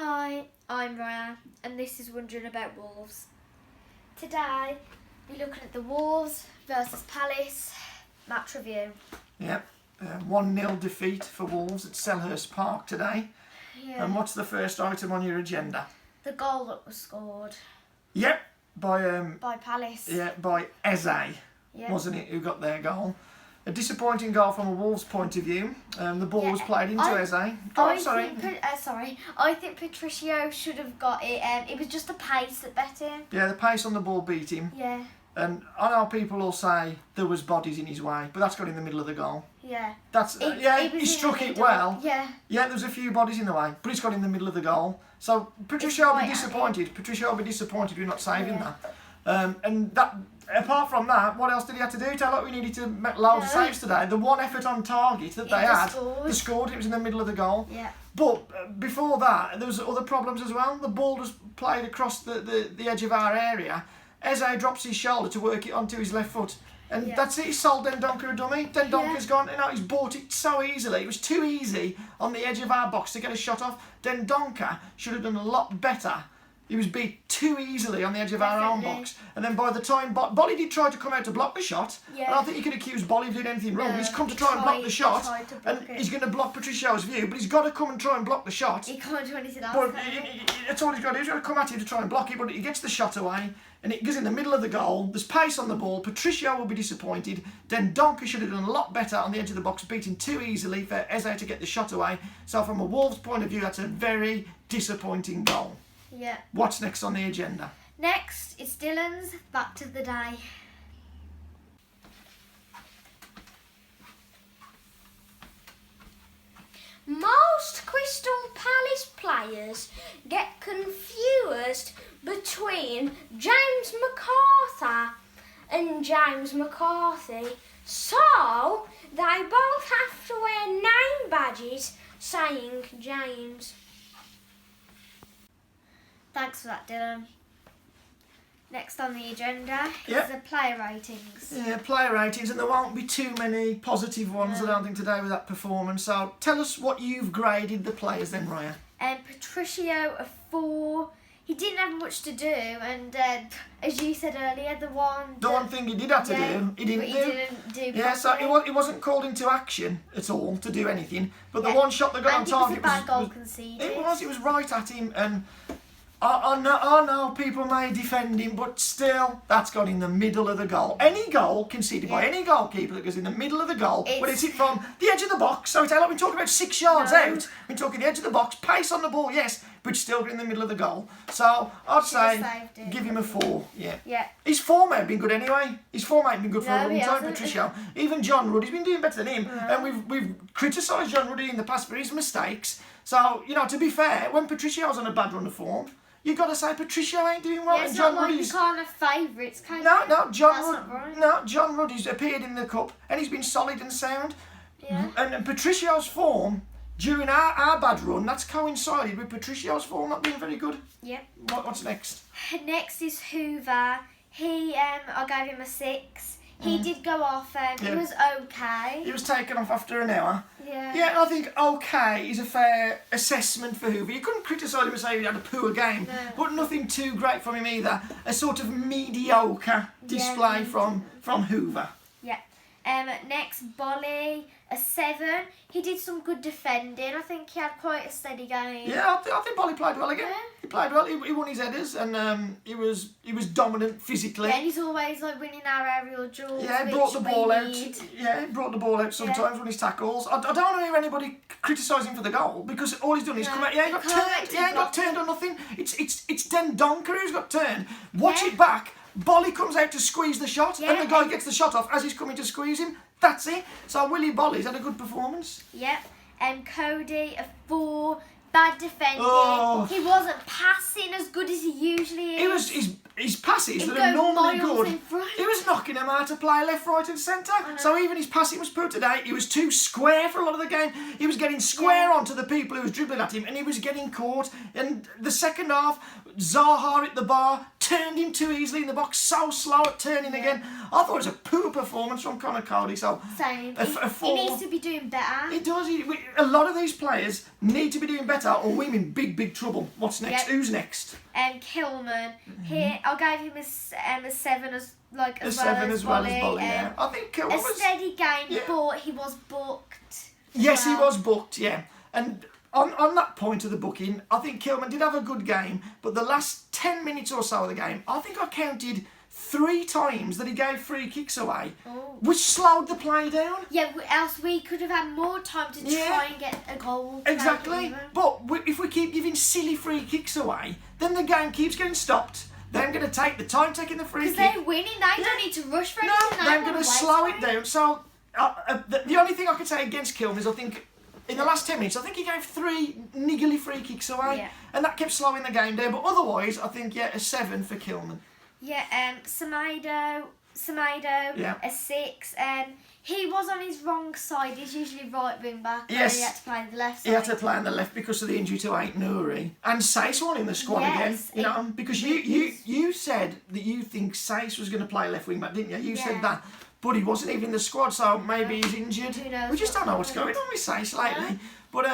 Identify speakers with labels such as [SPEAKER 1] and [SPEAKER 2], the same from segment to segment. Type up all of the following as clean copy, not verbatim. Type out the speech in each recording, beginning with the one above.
[SPEAKER 1] Hi, I'm Ryan, and this is Wondering About Wolves. Today, we're looking at the Wolves versus Palace match review.
[SPEAKER 2] Yep, 1-0 defeat for Wolves at Selhurst Park today.
[SPEAKER 1] Yeah.
[SPEAKER 2] And what's the first item on your agenda?
[SPEAKER 1] The goal that was scored
[SPEAKER 2] Yep, by
[SPEAKER 1] Palace.
[SPEAKER 2] Yeah, by Eze,
[SPEAKER 1] Yeah.
[SPEAKER 2] wasn't it, who got their goal? A disappointing goal from a Wolves point of view. The ball was played into Eze.
[SPEAKER 1] I think Patricio should have got it. It was just the pace that bet him.
[SPEAKER 2] Yeah, the pace on the ball beat him.
[SPEAKER 1] Yeah.
[SPEAKER 2] And I know people will say there was bodies in his way, but that's got in the middle of the goal.
[SPEAKER 1] Yeah.
[SPEAKER 2] He struck it well.
[SPEAKER 1] Yeah.
[SPEAKER 2] Yeah, there was a few bodies in the way, but it's got in the middle of the goal. So Patricio will be disappointed. Patricio will be disappointed with not saving that. And that, apart from that, what else did he have to do? Tell us we needed to make loads of saves today. The one effort on target that they had, they scored. It was in the middle of the goal.
[SPEAKER 1] Yeah.
[SPEAKER 2] But before that, there was other problems as well. The ball was played across the edge of our area. Eze drops his shoulder to work it onto his left foot. And that's it, he sold Dendoncker a dummy. Dendonker's gone, he's bought it so easily. It was too easy on the edge of our box to get a shot off. Dendoncker should have done a lot better. He was beat too easily on the edge of our own box. And then by the time Bolly did try to come out to block the shot, and I don't think you can accuse Bolly of doing anything wrong. He's come to try and block the shot, and he's going to block Patricio's view, but he's got to come and try and block the shot.
[SPEAKER 1] He can't do anything else.
[SPEAKER 2] But that's all he's got to do. He's got to come at him to try and block it, but he gets the shot away, and it goes in the middle of the goal. There's pace on the ball. Patricio will be disappointed. Dendoncker should have done a lot better on the edge of the box, beating too easily for Eze to get the shot away. So from a Wolves point of view, that's a very disappointing goal.
[SPEAKER 1] Yeah.
[SPEAKER 2] What's next on the agenda?
[SPEAKER 1] Next is Dylan's Fact of the Day.
[SPEAKER 3] Most Crystal Palace players get confused between James McArthur and James McCarthy, so they both have to wear name badges saying James.
[SPEAKER 1] Thanks for that, Dylan. Next on the agenda is
[SPEAKER 2] Yep.
[SPEAKER 1] the player ratings.
[SPEAKER 2] Yeah, player ratings, and there won't be too many positive ones, I don't think, today with that performance. So tell us what you've graded the players then, Raya.
[SPEAKER 1] Patricio, a 4. He didn't have much to do, and as you said earlier, the one
[SPEAKER 2] thing he did have to do, he didn't do. Yeah, so he wasn't called into action at all to do anything. But the one shot that got on target
[SPEAKER 1] was a bad goal conceded.
[SPEAKER 2] It was right at him, and I know people may defend him, but still, that's gone in the middle of the goal. Any goal conceded by any goalkeeper that goes in the middle of the goal, when it's hit from the edge of the box, so we're talking about 6 yards out, we're talking the edge of the box, pace on the ball, yes, but still in the middle of the goal. So I'd say give him a 4. Yeah. His form ain't been good anyway. His form ain't been good for a long time, Patricio. Even John Ruddy's been doing better than him, and we've criticised John Ruddy in the past for his mistakes. So to be fair, when Patricio's on a bad run of form, you've got to say Patricio ain't doing well.
[SPEAKER 1] Yeah, it's
[SPEAKER 2] and John
[SPEAKER 1] not like
[SPEAKER 2] Ruddy's
[SPEAKER 1] you can't have favourites, can
[SPEAKER 2] No, John Ruddy's appeared in the cup and he's been solid and sound.
[SPEAKER 1] Yeah.
[SPEAKER 2] And Patricio's form during our bad run, that's coincided with Patricio's form not being very good.
[SPEAKER 1] Yep.
[SPEAKER 2] What's next?
[SPEAKER 1] Next is Hoover. I gave him a 6. He did go off. He was okay.
[SPEAKER 2] He was taken off after an hour.
[SPEAKER 1] Yeah.
[SPEAKER 2] Yeah, I think okay is a fair assessment for Hoover. You couldn't criticise him and say he had a poor game, but nothing too great from him either. A sort of mediocre display from Hoover.
[SPEAKER 1] Yeah. Next, Bolly, a 7. He did some good defending. I think he had quite a steady game.
[SPEAKER 2] Yeah, I think Bolly played well again.
[SPEAKER 1] Yeah.
[SPEAKER 2] He played well. He won his headers, and he was dominant physically.
[SPEAKER 1] Yeah, and he's always winning our aerial duels.
[SPEAKER 2] Yeah, he brought the ball out. Yeah, he brought the ball out sometimes on his tackles. I don't want to hear anybody criticise him for the goal, because all he's done is come out. He ain't got turned on nothing. It's Dendoncker who's got turned. Watch it back. Bolly comes out to squeeze the shot, and the guy gets the shot off as he's coming to squeeze him. That's it. So Willie Bolly's had a good performance.
[SPEAKER 1] Yep. Cody, a 4. Bad defending.
[SPEAKER 2] Oh.
[SPEAKER 1] He wasn't passing as good as he usually is.
[SPEAKER 2] His passes
[SPEAKER 1] He'd
[SPEAKER 2] that are
[SPEAKER 1] go
[SPEAKER 2] normally
[SPEAKER 1] miles
[SPEAKER 2] good.
[SPEAKER 1] in front.
[SPEAKER 2] He was knocking them out to play left, right, and centre. So even his passing was poor today. He was too square for a lot of the game. He was getting square onto the people who was dribbling at him, and he was getting caught. And the second half, Zaha at the bar, turned him too easily in the box, so slow at turning again. I thought it was a poor performance from Conor Cody. So
[SPEAKER 1] Same.
[SPEAKER 2] a
[SPEAKER 1] He
[SPEAKER 2] four.
[SPEAKER 1] needs to be doing better.
[SPEAKER 2] It does. A lot of these players need to be doing better, or we're in big trouble. What's next?
[SPEAKER 1] Yep.
[SPEAKER 2] Who's next?
[SPEAKER 1] Kilman. Here, I gave him a 7 as well
[SPEAKER 2] A 7 as well as Bolly. Yeah, I think Kilman
[SPEAKER 1] A
[SPEAKER 2] was.
[SPEAKER 1] steady game,
[SPEAKER 2] Yeah.
[SPEAKER 1] but he was booked.
[SPEAKER 2] Yes, he
[SPEAKER 1] well.
[SPEAKER 2] was booked. Yeah, and. On that point of the booking, I think Kilman did have a good game, but the last 10 minutes or so of the game, I think I counted 3 times that he gave free kicks away, which slowed the play down.
[SPEAKER 1] Yeah, else we could have had more time to try and get a goal.
[SPEAKER 2] Exactly. But if we keep giving silly free kicks away, then the game keeps getting stopped. They're going to take the time taking the free
[SPEAKER 1] Because
[SPEAKER 2] kick.
[SPEAKER 1] they're winning, they don't need to rush for
[SPEAKER 2] No,
[SPEAKER 1] anything.
[SPEAKER 2] they're going to slow it down. So the only thing I could say against Kilman is I think in the last 10 minutes, I think he gave 3 niggly free kicks away.
[SPEAKER 1] Yeah.
[SPEAKER 2] And that kept slowing the game down. But otherwise, I think, a 7 for Kilman.
[SPEAKER 1] Yeah, Semedo,
[SPEAKER 2] Yeah.
[SPEAKER 1] a 6. He was on his wrong side. He's usually right wing back.
[SPEAKER 2] Yes.
[SPEAKER 1] He had to play the left side.
[SPEAKER 2] He had to play on the left because of the injury to Ait Nouri. And Sace won in the squad
[SPEAKER 1] Yes,
[SPEAKER 2] again. You know, because you said that you think Sace was going to play left wing back, didn't you? You said
[SPEAKER 1] Yeah.
[SPEAKER 2] that. But he wasn't even in the squad, so maybe he's injured.
[SPEAKER 1] Who knows
[SPEAKER 2] We just don't know what's
[SPEAKER 1] what's
[SPEAKER 2] going on with Sace lately. But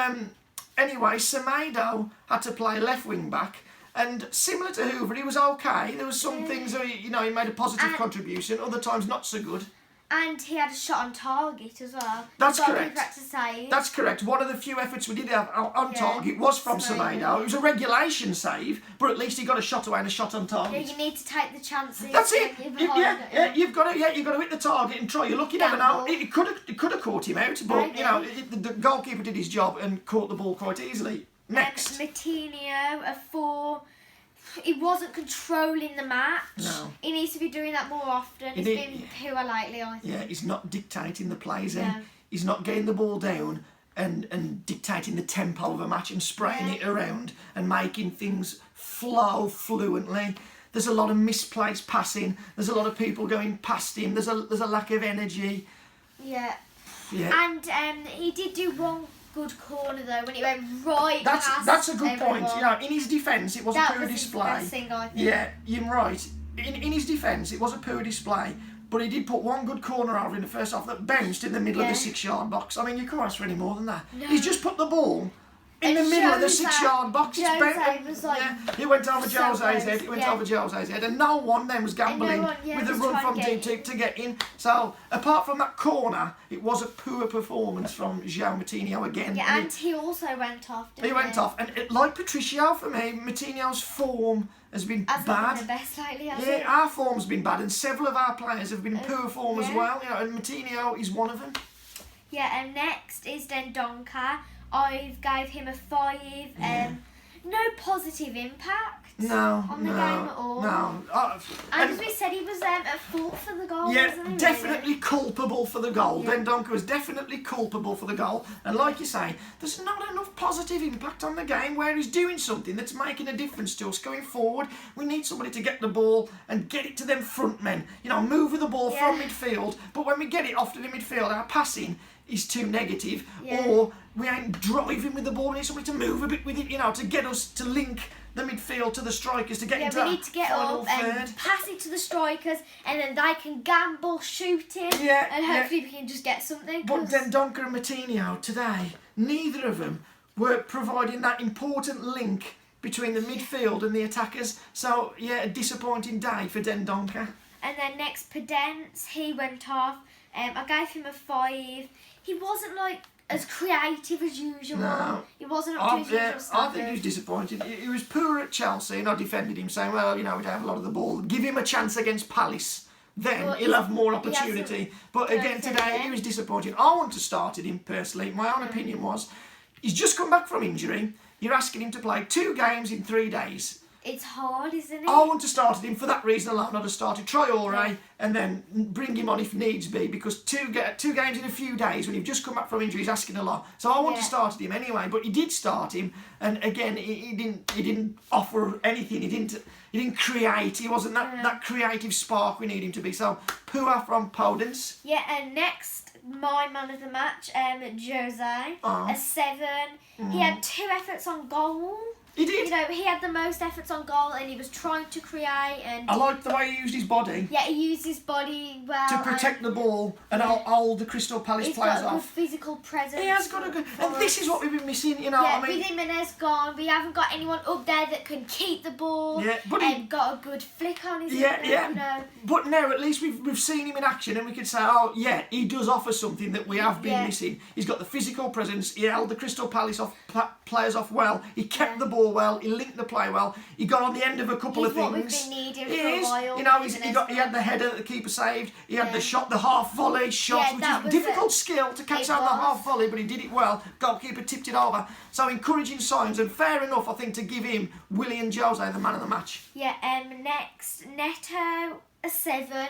[SPEAKER 2] anyway, Semedo had to play left wing back. And similar to Hoover, he was okay. There was some things that he made a positive contribution. Other times, not so good.
[SPEAKER 1] And he had a shot on target as well.
[SPEAKER 2] That's
[SPEAKER 1] Got
[SPEAKER 2] correct.
[SPEAKER 1] people had to save.
[SPEAKER 2] That's correct. One of the few efforts we did have on
[SPEAKER 1] Yeah.
[SPEAKER 2] target was from
[SPEAKER 1] Semedo.
[SPEAKER 2] Semedo. It was a regulation save, but at least he got a shot away and a shot on
[SPEAKER 1] Yeah,
[SPEAKER 2] target.
[SPEAKER 1] you need to take the chances.
[SPEAKER 2] That's it.
[SPEAKER 1] when you're
[SPEAKER 2] You-
[SPEAKER 1] behind,
[SPEAKER 2] you've got to hit the target and try. You're lucky, never know.
[SPEAKER 1] Gamble.
[SPEAKER 2] It could have caught him out, but the goalkeeper did his job and caught the ball quite easily. Next,
[SPEAKER 1] Matinho, a 4. He wasn't controlling the match.
[SPEAKER 2] No.
[SPEAKER 1] He needs to be doing that more often. He's
[SPEAKER 2] did-
[SPEAKER 1] been poor lately, I think.
[SPEAKER 2] yeah, he's not dictating the plays.
[SPEAKER 1] No.
[SPEAKER 2] He's not getting the ball down and dictating the tempo of a match and spraying it around and making things flow fluently. There's a lot of misplaced passing. There's a lot of people going past him. There's a lack of energy.
[SPEAKER 1] Yeah.
[SPEAKER 2] Yeah.
[SPEAKER 1] And he did do one good corner though when he went right past
[SPEAKER 2] That's a good
[SPEAKER 1] everyone.
[SPEAKER 2] point. You know, in his defence, it was
[SPEAKER 1] That
[SPEAKER 2] a poor
[SPEAKER 1] was his
[SPEAKER 2] display.
[SPEAKER 1] best thing, I think.
[SPEAKER 2] Yeah, you're right. In his defence, it was a poor display, but he did put one good corner over in the first half that bounced in the middle of the 6-yard box. I mean, you can't ask for any more than that.
[SPEAKER 1] No.
[SPEAKER 2] He's just put the ball in
[SPEAKER 1] And
[SPEAKER 2] the middle of the
[SPEAKER 1] Jose-
[SPEAKER 2] 6-yard box. It's
[SPEAKER 1] Jose
[SPEAKER 2] bounced.
[SPEAKER 1] was like
[SPEAKER 2] He went over
[SPEAKER 1] so
[SPEAKER 2] Jose's
[SPEAKER 1] close,
[SPEAKER 2] head. It went
[SPEAKER 1] yeah.
[SPEAKER 2] over Jose's head, and no one then was gambling
[SPEAKER 1] one, yeah,
[SPEAKER 2] with a
[SPEAKER 1] was
[SPEAKER 2] run
[SPEAKER 1] trying
[SPEAKER 2] from
[SPEAKER 1] to get
[SPEAKER 2] deep to get in. So apart from that corner, it was a poor performance from João Matinho again.
[SPEAKER 1] Yeah, and he also went off.
[SPEAKER 2] He
[SPEAKER 1] didn't
[SPEAKER 2] went off, and like Patricio for me, Matinho's form has been
[SPEAKER 1] Hasn't
[SPEAKER 2] bad.
[SPEAKER 1] been the best lately, has
[SPEAKER 2] Yeah,
[SPEAKER 1] it?
[SPEAKER 2] our form's been bad, and several of our players have been in poor form as
[SPEAKER 1] yeah.
[SPEAKER 2] well. You know, and Matinho is one of them.
[SPEAKER 1] Yeah, and next is Dendoncker. I gave him a 5. No positive impact
[SPEAKER 2] No,
[SPEAKER 1] on the
[SPEAKER 2] no,
[SPEAKER 1] game at all.
[SPEAKER 2] no.
[SPEAKER 1] And as we said, he was at fault for the goal,
[SPEAKER 2] Yeah,
[SPEAKER 1] wasn't he?
[SPEAKER 2] definitely culpable for the goal.
[SPEAKER 1] Yeah.
[SPEAKER 2] Dendoncker was definitely culpable for the goal. And like you say, there's not enough positive impact on the game where he's doing something that's making a difference to us going forward. We need somebody to get the ball and get it to them front men. You know, move with the ball from midfield. But when we get it off to the midfield, our passing is too negative, or we ain't driving with the ball. We need somebody to move a bit with it, you know, to get us to link the midfield to the strikers to get into
[SPEAKER 1] we
[SPEAKER 2] that
[SPEAKER 1] need to get
[SPEAKER 2] final
[SPEAKER 1] up
[SPEAKER 2] third.
[SPEAKER 1] and pass it to the strikers, and then they can gamble, shooting,
[SPEAKER 2] Yeah,
[SPEAKER 1] and
[SPEAKER 2] yeah.
[SPEAKER 1] hopefully we can just get something.
[SPEAKER 2] But
[SPEAKER 1] 'cause-
[SPEAKER 2] Dendoncker and Matinho today, neither of them were providing that important link between the midfield and the attackers. So, yeah, a disappointing day for Dendoncker.
[SPEAKER 1] And then next, Pedence, he went off. I gave him a 5. He wasn't like as creative as usual.
[SPEAKER 2] No.
[SPEAKER 1] He wasn't up to his usual
[SPEAKER 2] I think
[SPEAKER 1] standard.
[SPEAKER 2] he was disappointed. He was poor at Chelsea, and I defended him, saying, well, you know, we don't have a lot of the ball. Give him a chance against Palace. Then
[SPEAKER 1] Well,
[SPEAKER 2] he'll have more
[SPEAKER 1] he hasn't
[SPEAKER 2] opportunity. But
[SPEAKER 1] done
[SPEAKER 2] again,
[SPEAKER 1] it
[SPEAKER 2] today,
[SPEAKER 1] yet.
[SPEAKER 2] he was disappointed. I want to start him personally. My own opinion was, he's just come back from injury. You're asking him to play 2 games in 3 days.
[SPEAKER 1] It's hard, isn't it?
[SPEAKER 2] I want to start him for that reason alone. I'd have started Traore and then bring him on if needs be, because two games in a few days when you've just come back from injury is asking a lot. So I want to start him anyway. But he did start him, and again he didn't offer anything. He didn't create. He wasn't that creative spark we need him to be. So poor from Podence.
[SPEAKER 1] Yeah, and next, my man of the match, Jose, a 7. He had 2 efforts on goal.
[SPEAKER 2] He did.
[SPEAKER 1] You know, he had the most efforts on goal, and he was trying to create. And
[SPEAKER 2] I liked the way he used his body
[SPEAKER 1] yeah, he used his body well
[SPEAKER 2] to protect the ball and hold the Crystal Palace
[SPEAKER 1] he's
[SPEAKER 2] players
[SPEAKER 1] got a good
[SPEAKER 2] off.
[SPEAKER 1] physical presence.
[SPEAKER 2] He has got a good, and this is what we've been missing. You know,
[SPEAKER 1] Yeah,
[SPEAKER 2] I mean,
[SPEAKER 1] with Jimenez gone, we haven't got anyone up there that can keep the ball.
[SPEAKER 2] Yeah, but
[SPEAKER 1] and got a good flick on his.
[SPEAKER 2] Yeah, yeah.
[SPEAKER 1] You know.
[SPEAKER 2] But now at least we've seen him in action, and we can say, oh yeah, he does offer something that we have been missing. He's got the physical presence. He held the Crystal Palace players off well. He kept the ball well. He linked the play well. He got on the end of a couple of things.
[SPEAKER 1] What we've been needing
[SPEAKER 2] He
[SPEAKER 1] for
[SPEAKER 2] is.
[SPEAKER 1] a while.
[SPEAKER 2] You know, he had the header that the keeper saved. He had the shot, the half volley shot, which is difficult skill to catch out the half volley, but he did it well. Goalkeeper tipped it over. So encouraging signs, and fair enough, I think, to give him Willian Jose the man of the match.
[SPEAKER 1] Yeah. Next, Neto, a 7.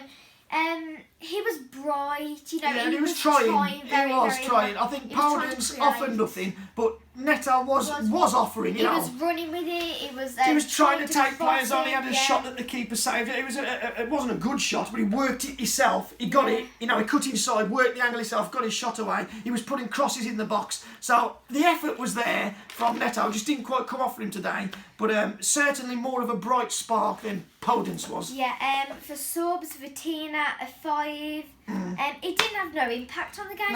[SPEAKER 1] He was bright, you know.
[SPEAKER 2] Yeah, he was
[SPEAKER 1] trying.
[SPEAKER 2] He was trying. I think Powden's offered nothing, but Neto was offering. You know,
[SPEAKER 1] he was running with it.
[SPEAKER 2] He was trying to take players on. He had a
[SPEAKER 1] yeah.
[SPEAKER 2] shot that the keeper saved. It was it wasn't a good shot, but he worked it himself. He got it. You know, he cut inside, worked the angle himself, got his shot away. He was putting crosses in the box. So the effort was there from Neto. Just didn't quite come off for him today. But certainly more of a bright spark than Podence was.
[SPEAKER 1] Yeah. For subs, Vitina, a 5. It didn't have no impact on the game.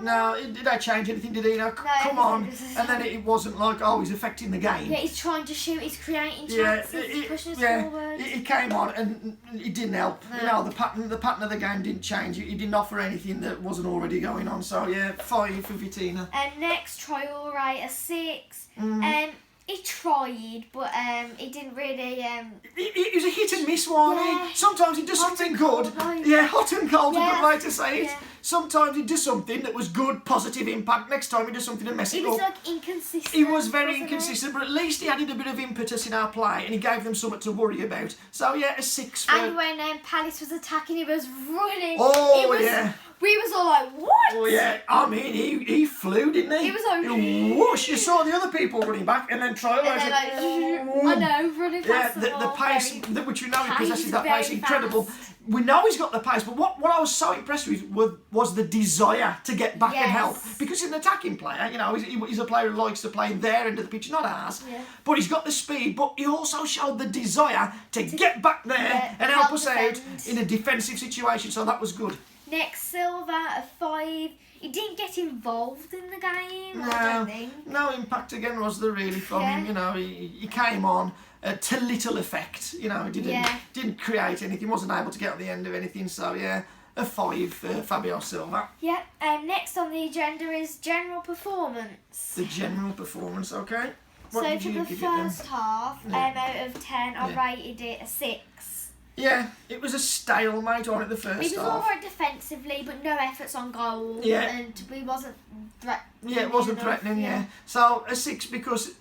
[SPEAKER 2] No. Did I change anything? Did he? No, come on. And then it wasn't like, he's affecting the game.
[SPEAKER 1] Yeah, he's trying to shoot. He's creating chances. He's pushing us forward.
[SPEAKER 2] He came on and it didn't help. No. You know, the pattern of the game didn't change. He didn't offer anything that wasn't already going on. So yeah, 5 for Vitina.
[SPEAKER 1] And next, Traore, a 6. He tried, but he didn't really.
[SPEAKER 2] It was a hit and miss one.
[SPEAKER 1] Yeah.
[SPEAKER 2] Sometimes he does something good. Hot and cold, a good way to say it.
[SPEAKER 1] Yeah.
[SPEAKER 2] Sometimes he does something that was good, positive impact. Next time he does something and mess it up.
[SPEAKER 1] He was like inconsistent.
[SPEAKER 2] He was very inconsistent, but at least he added a bit of impetus in our play, and he gave them something to worry about. So yeah, a 6 for.
[SPEAKER 1] And when Palace was attacking, he was running.
[SPEAKER 2] Yeah.
[SPEAKER 1] We was all like, what?
[SPEAKER 2] Oh yeah, I mean, he flew, didn't he?
[SPEAKER 1] He was like,
[SPEAKER 2] whoosh! You saw the other people running back, and then Traore.
[SPEAKER 1] I know, running past
[SPEAKER 2] the pace, which we know he possesses that pace, incredible. We know he's got the pace, but what I was so impressed with was the desire to get back and help. Because he's an attacking player, you know, he's a player who likes to play in their end of the pitch, not ours. Yeah. But he's got the speed, but he also showed the desire to get back there and help us out in a defensive situation, so that was good.
[SPEAKER 1] Next, Silva, a 5. He didn't get involved in the game, I don't think.
[SPEAKER 2] No impact again was there really from him. You know, he came on to little effect. You know, he didn't create anything, wasn't able to get on the end of anything. So yeah, a 5 for Fabio Silva.
[SPEAKER 1] Yeah. Next on the agenda is general performance.
[SPEAKER 2] The general performance, okay.
[SPEAKER 1] What so for the first half, out of 10, I rated it a 6.
[SPEAKER 2] Yeah, it was a stalemate on it the first half.
[SPEAKER 1] We was all right defensively, but no efforts on goal.
[SPEAKER 2] Yeah.
[SPEAKER 1] And we wasn't threatening.
[SPEAKER 2] Yeah, it wasn't threatening, yeah. So a 6 because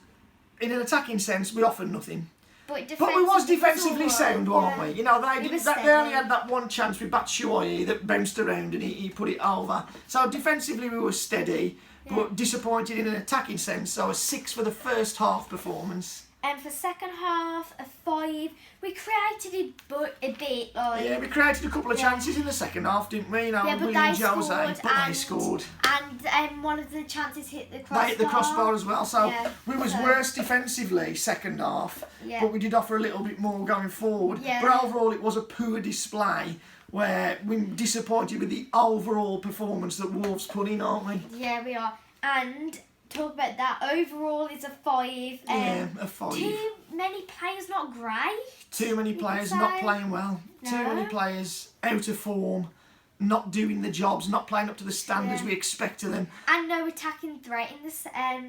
[SPEAKER 2] in an attacking sense we offered nothing. But we was defensively sound, weren't we? You know, they only had that one chance with Batshuayi that bounced around and he put it over. So defensively we were steady, but disappointed in an attacking sense. So a 6 for the first half performance.
[SPEAKER 1] And for second half, a 5. We created a bit like.
[SPEAKER 2] Yeah, we created a couple of chances in the second half, didn't we? You know,
[SPEAKER 1] but
[SPEAKER 2] they scored.
[SPEAKER 1] And one of the chances hit the crossbar.
[SPEAKER 2] They hit the crossbar as well. So we was worse defensively second half, but we did offer a little bit more going forward. Yeah. But overall, it was a poor display. Where we're disappointed with the overall performance that Wolves put in, aren't we?
[SPEAKER 1] Yeah, we are. And talk about that. Overall, it's a 5.
[SPEAKER 2] Yeah, a 5.
[SPEAKER 1] Too many players not great.
[SPEAKER 2] Too many players not playing well. No. Too many players out of form, not doing the jobs, not playing up to the standards we expect of them.
[SPEAKER 1] And no attacking threat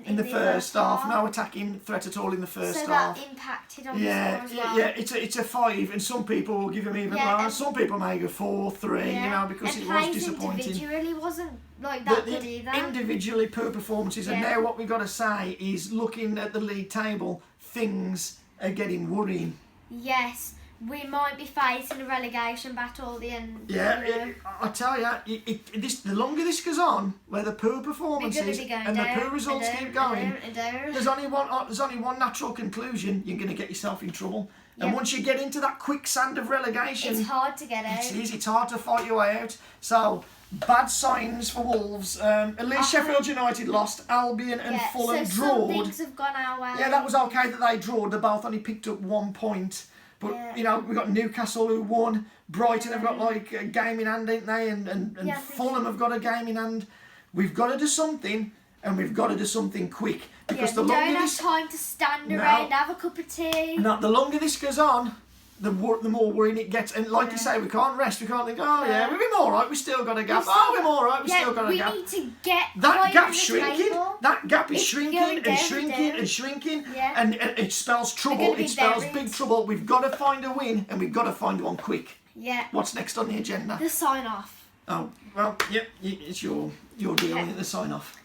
[SPEAKER 2] in the first half. No attacking threat at all in the first half.
[SPEAKER 1] So that impacted on the score as well.
[SPEAKER 2] Yeah, it's a 5, and some people will give him even lower. Some people may go 4, 3, you know, because it was disappointing.
[SPEAKER 1] Individually wasn't like that good either.
[SPEAKER 2] Individually poor performances, and now what we got to say is, looking at the league table, things are getting worrying.
[SPEAKER 1] Yes, we might be facing a relegation battle at the end.
[SPEAKER 2] Yeah, I tell you, the longer this goes on, where the poor performances and the poor results keep going, there's only one natural conclusion: you're going to get yourself in trouble. Yep. And once you get into that quicksand of relegation,
[SPEAKER 1] it's hard to get out.
[SPEAKER 2] It's hard to fight your way out. So bad signs for Wolves. At least Sheffield United lost. Albion and Fulham
[SPEAKER 1] so some
[SPEAKER 2] drawed.
[SPEAKER 1] things have gone our way.
[SPEAKER 2] Yeah, that was okay that they drawed. They both only picked up 1 point. But, you know, we've got Newcastle who won. Brighton have got, like, a game in hand, ain't they? And Fulham have got a game in hand. We've got to do something, and we've got to do something quick. Because the
[SPEAKER 1] we
[SPEAKER 2] longer
[SPEAKER 1] don't have
[SPEAKER 2] this...
[SPEAKER 1] time to stand around, have a cup of tea.
[SPEAKER 2] No, the longer this goes on, the more worrying it gets. And like you say, we can't rest. We can't think, oh, yeah, we've been all right. We still got a gap. We're all right. We still got a gap.
[SPEAKER 1] We need to get
[SPEAKER 2] That gap's
[SPEAKER 1] the
[SPEAKER 2] shrinking.
[SPEAKER 1] table.
[SPEAKER 2] That gap is
[SPEAKER 1] It's
[SPEAKER 2] shrinking
[SPEAKER 1] going
[SPEAKER 2] and
[SPEAKER 1] down
[SPEAKER 2] shrinking
[SPEAKER 1] and down.
[SPEAKER 2] and shrinking.
[SPEAKER 1] Yeah.
[SPEAKER 2] And it spells trouble.
[SPEAKER 1] gonna be
[SPEAKER 2] It spells
[SPEAKER 1] buried.
[SPEAKER 2] big trouble. We've got to find a win, and we've got to find one quick.
[SPEAKER 1] Yeah.
[SPEAKER 2] What's next on the agenda?
[SPEAKER 1] The sign off.
[SPEAKER 2] Oh, well, yep, it's your deal, isn't it, the sign off.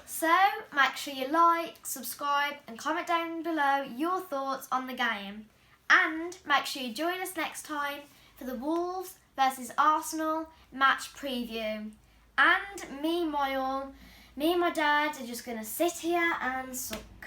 [SPEAKER 1] So make sure you like, subscribe, and comment down below your thoughts on the game. And make sure you join us next time for the Wolves versus Arsenal match preview. And meanwhile, me and my dad are just going to sit here and suck.